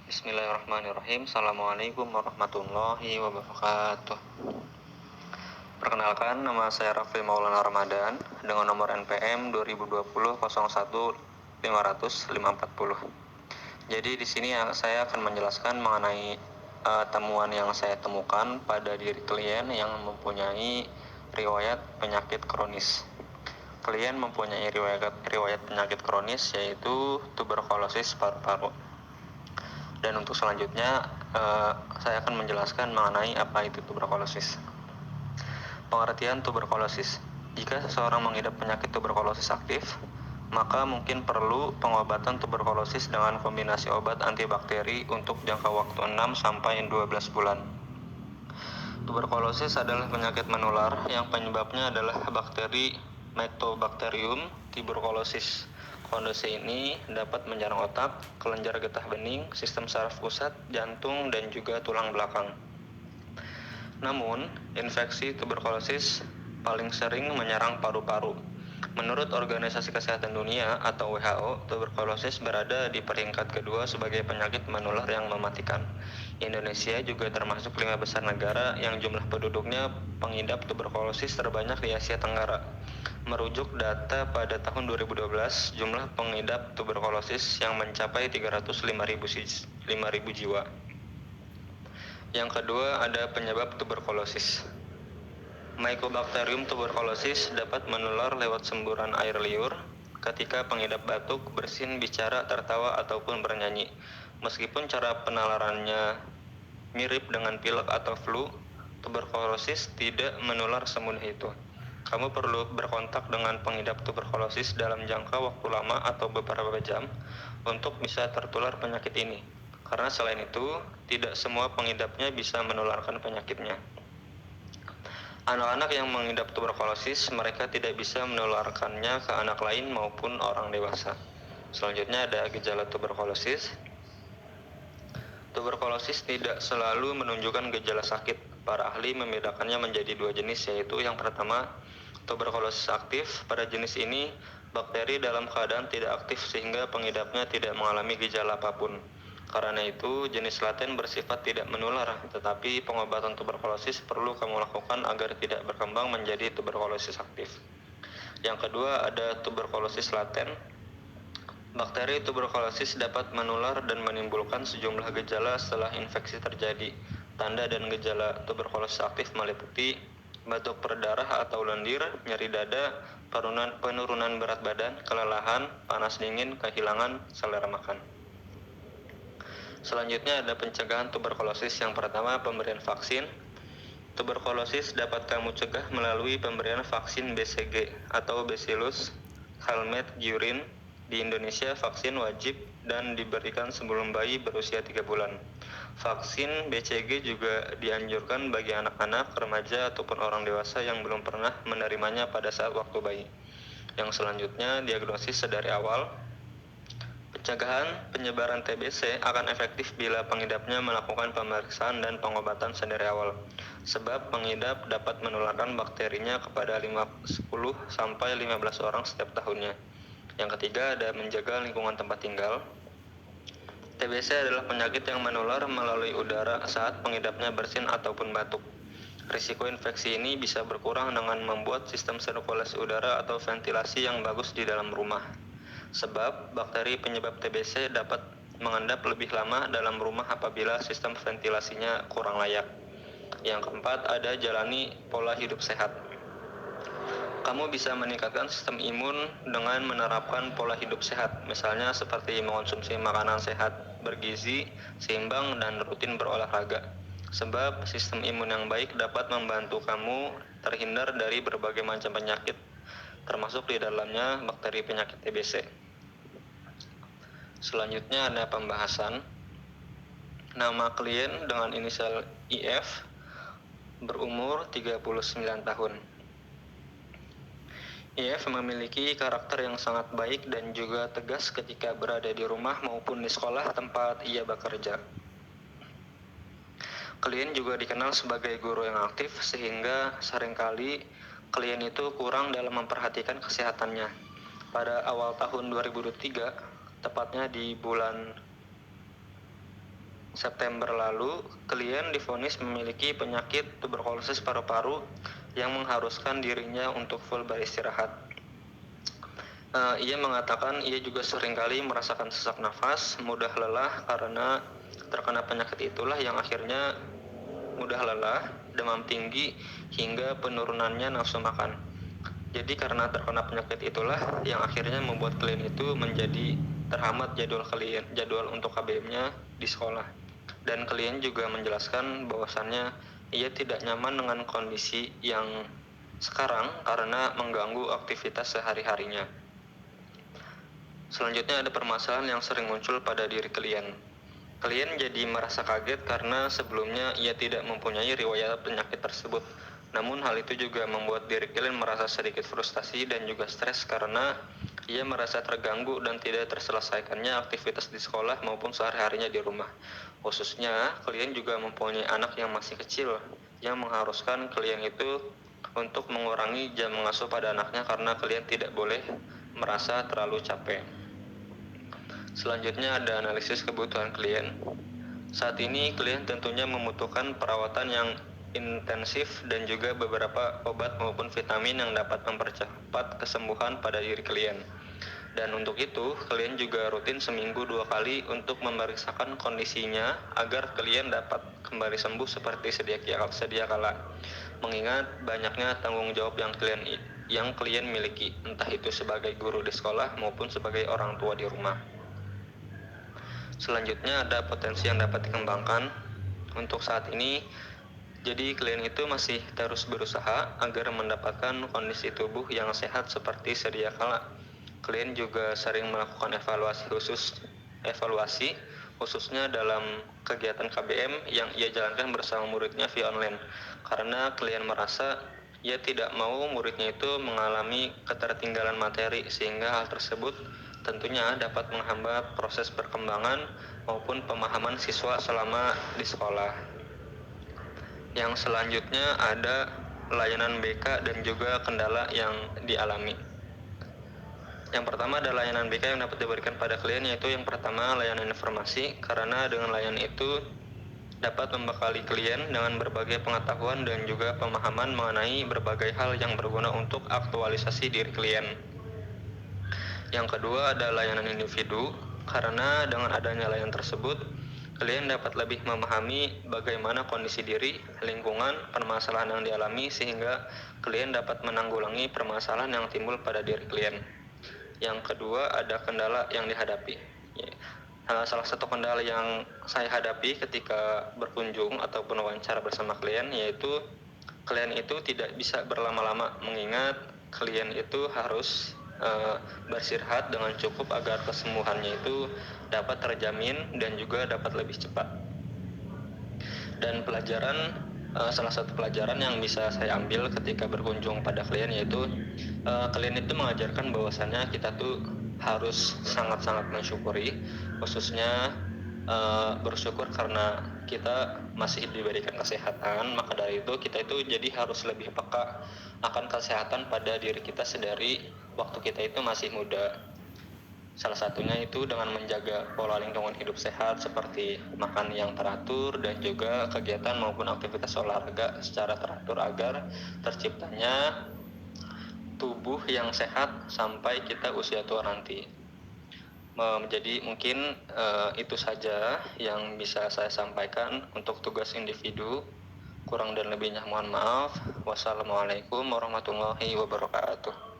Bismillahirrahmanirrahim. Assalamualaikum warahmatullahi wabarakatuh. Perkenalkan, nama saya Raffi Maulana Ramadan dengan nomor NPM 2020 Jadi di sini saya akan menjelaskan mengenai temuan yang saya temukan pada diri klien yang mempunyai riwayat penyakit kronis. Klien mempunyai riwayat penyakit kronis yaitu tuberkulosis paru-paru. Dan untuk selanjutnya saya akan menjelaskan mengenai apa itu tuberkulosis. Pengertian tuberkulosis. Jika seseorang mengidap penyakit tuberkulosis aktif, maka mungkin perlu pengobatan tuberkulosis dengan kombinasi obat antibakteri untuk jangka waktu 6 sampai 12 bulan. Tuberkulosis adalah penyakit menular yang penyebabnya adalah bakteri Mycobacterium tuberculosis. Kondisi ini dapat menyerang otak, kelenjar getah bening, sistem saraf pusat, jantung, dan juga tulang belakang. Namun, infeksi tuberkulosis paling sering menyerang paru-paru. Menurut Organisasi Kesehatan Dunia atau WHO, tuberkulosis berada di peringkat kedua sebagai penyakit menular yang mematikan. Indonesia juga termasuk 5 besar negara yang jumlah penduduknya pengidap tuberkulosis terbanyak di Asia Tenggara. Merujuk data pada tahun 2012, jumlah pengidap tuberkulosis yang mencapai 305.000 jiwa. Yang kedua, ada penyebab tuberkulosis. Mycobacterium tuberculosis dapat menular lewat semburan air liur ketika pengidap batuk, bersin, bicara, tertawa, ataupun bernyanyi. Meskipun cara penularannya mirip dengan pilek atau flu, tuberkulosis tidak menular semudah itu. Kamu perlu berkontak dengan pengidap tuberkulosis dalam jangka waktu lama atau beberapa jam untuk bisa tertular penyakit ini. Karena selain itu, tidak semua pengidapnya bisa menularkan penyakitnya. Anak-anak yang mengidap tuberkulosis, mereka tidak bisa menularkannya ke anak lain maupun orang dewasa. Selanjutnya ada gejala tuberkulosis. Tuberkulosis tidak selalu menunjukkan gejala sakit. Para ahli membedakannya menjadi 2 jenis, yaitu yang pertama, tuberkulosis aktif. Pada jenis ini, bakteri dalam keadaan tidak aktif sehingga pengidapnya tidak mengalami gejala apapun. Karena itu, jenis laten bersifat tidak menular, tetapi pengobatan tuberkulosis perlu kamu lakukan agar tidak berkembang menjadi tuberkulosis aktif. Yang kedua, ada tuberkulosis laten. Bakteri tuberkulosis dapat menular dan menimbulkan sejumlah gejala setelah infeksi terjadi. Tanda dan gejala tuberkulosis aktif meliputi batuk berdarah atau lendir, nyeri dada, penurunan berat badan, kelelahan, panas dingin, kehilangan selera makan. Selanjutnya ada pencegahan tuberkulosis. Yang pertama, pemberian vaksin. Tuberkulosis dapat kamu cegah melalui pemberian vaksin BCG atau Bacillus Calmette-Guerin. Di Indonesia, vaksin wajib dan diberikan sebelum bayi berusia 3 bulan. Vaksin BCG juga dianjurkan bagi anak-anak, remaja, ataupun orang dewasa yang belum pernah menerimanya pada saat waktu bayi. Yang selanjutnya, diagnosis sedari awal. Pencegahan penyebaran TBC akan efektif bila pengidapnya melakukan pemeriksaan dan pengobatan sedari awal, sebab pengidap dapat menularkan bakterinya kepada 10-15 orang setiap tahunnya. Yang ketiga, ada menjaga lingkungan tempat tinggal. TBC adalah penyakit yang menular melalui udara saat pengidapnya bersin ataupun batuk. Risiko infeksi ini bisa berkurang dengan membuat sistem sirkulasi udara atau ventilasi yang bagus di dalam rumah. Sebab bakteri penyebab TBC dapat mengendap lebih lama dalam rumah apabila sistem ventilasinya kurang layak. Yang keempat, ada jalani pola hidup sehat. Kamu bisa meningkatkan sistem imun dengan menerapkan pola hidup sehat, misalnya seperti mengonsumsi makanan sehat, bergizi, seimbang, dan rutin berolahraga. Sebab sistem imun yang baik dapat membantu kamu terhindar dari berbagai macam penyakit, termasuk di dalamnya bakteri penyakit TBC. Selanjutnya ada pembahasan. Nama klien dengan inisial IF, berumur 39 tahun. IF memiliki karakter yang sangat baik dan juga tegas ketika berada di rumah maupun di sekolah tempat ia bekerja. Klien juga dikenal sebagai guru yang aktif sehingga seringkali klien itu kurang dalam memperhatikan kesehatannya. Pada awal tahun 2023, tepatnya di bulan September lalu, klien divonis memiliki penyakit tuberkulosis paru-paru yang mengharuskan dirinya untuk full beristirahat. Ia mengatakan ia juga seringkali merasakan sesak nafas, mudah lelah karena terkena penyakit itulah yang akhirnya mudah lelah, demam tinggi, hingga penurunannya nafsu makan. Jadi karena terkena penyakit itulah yang akhirnya membuat klien itu menjadi terhambat jadwal untuk KBM-nya di sekolah. Dan klien juga menjelaskan bahwasannya ia tidak nyaman dengan kondisi yang sekarang karena mengganggu aktivitas sehari-harinya. Selanjutnya ada permasalahan yang sering muncul pada diri klien. Klien jadi merasa kaget karena sebelumnya ia tidak mempunyai riwayat penyakit tersebut. Namun hal itu juga membuat diri klien merasa sedikit frustasi dan juga stres karena ia merasa terganggu dan tidak terselesaikannya aktivitas di sekolah maupun sehari-harinya di rumah. Khususnya, klien juga mempunyai anak yang masih kecil, yang mengharuskan klien itu untuk mengurangi jam mengasuh pada anaknya karena klien tidak boleh merasa terlalu capek. Selanjutnya ada analisis kebutuhan klien. Saat ini klien tentunya membutuhkan perawatan yang intensif dan juga beberapa obat maupun vitamin yang dapat mempercepat kesembuhan pada diri klien. Dan untuk itu, klien juga rutin seminggu 2 kali untuk memeriksakan kondisinya agar klien dapat kembali sembuh seperti sedia kala. Mengingat banyaknya tanggung jawab yang klien miliki, entah itu sebagai guru di sekolah maupun sebagai orang tua di rumah. Selanjutnya ada potensi yang dapat dikembangkan. Untuk saat ini, jadi klien itu masih terus berusaha agar mendapatkan kondisi tubuh yang sehat seperti sedia kala. Klien juga sering melakukan evaluasi khususnya dalam kegiatan KBM yang ia jalankan bersama muridnya via online. Karena klien merasa ia tidak mau muridnya itu mengalami ketertinggalan materi sehingga hal tersebut tentunya dapat menghambat proses perkembangan maupun pemahaman siswa selama di sekolah. Yang selanjutnya ada layanan BK dan juga kendala yang dialami. Yang pertama adalah layanan BK yang dapat diberikan pada klien, yaitu yang pertama layanan informasi, karena dengan layanan itu dapat membekali klien dengan berbagai pengetahuan dan juga pemahaman mengenai berbagai hal yang berguna untuk aktualisasi diri klien. Yang kedua ada layanan individu, karena dengan adanya layanan tersebut, klien dapat lebih memahami bagaimana kondisi diri, lingkungan, permasalahan yang dialami sehingga klien dapat menanggulangi permasalahan yang timbul pada diri klien. Yang kedua ada kendala yang dihadapi. Salah satu kendala yang saya hadapi ketika berkunjung ataupun wawancara bersama klien yaitu klien itu tidak bisa berlama-lama, mengingat klien itu harus beristirahat dengan cukup agar kesembuhannya itu dapat terjamin dan juga dapat lebih cepat. Dan salah satu pelajaran yang bisa saya ambil ketika berkunjung pada klien yaitu klien itu mengajarkan bahwasannya kita tuh harus sangat-sangat mensyukuri, khususnya bersyukur karena kita masih diberikan kesehatan. Maka dari itu kita itu jadi harus lebih peka akan kesehatan pada diri kita sedari waktu kita itu masih muda. Salah satunya itu dengan menjaga pola lingkungan hidup sehat seperti makan yang teratur dan juga kegiatan maupun aktivitas olahraga secara teratur agar terciptanya tubuh yang sehat sampai kita usia tua nanti. Jadi mungkin itu saja yang bisa saya sampaikan untuk tugas individu. Kurang dan lebihnya mohon maaf. Wassalamualaikum warahmatullahi wabarakatuh.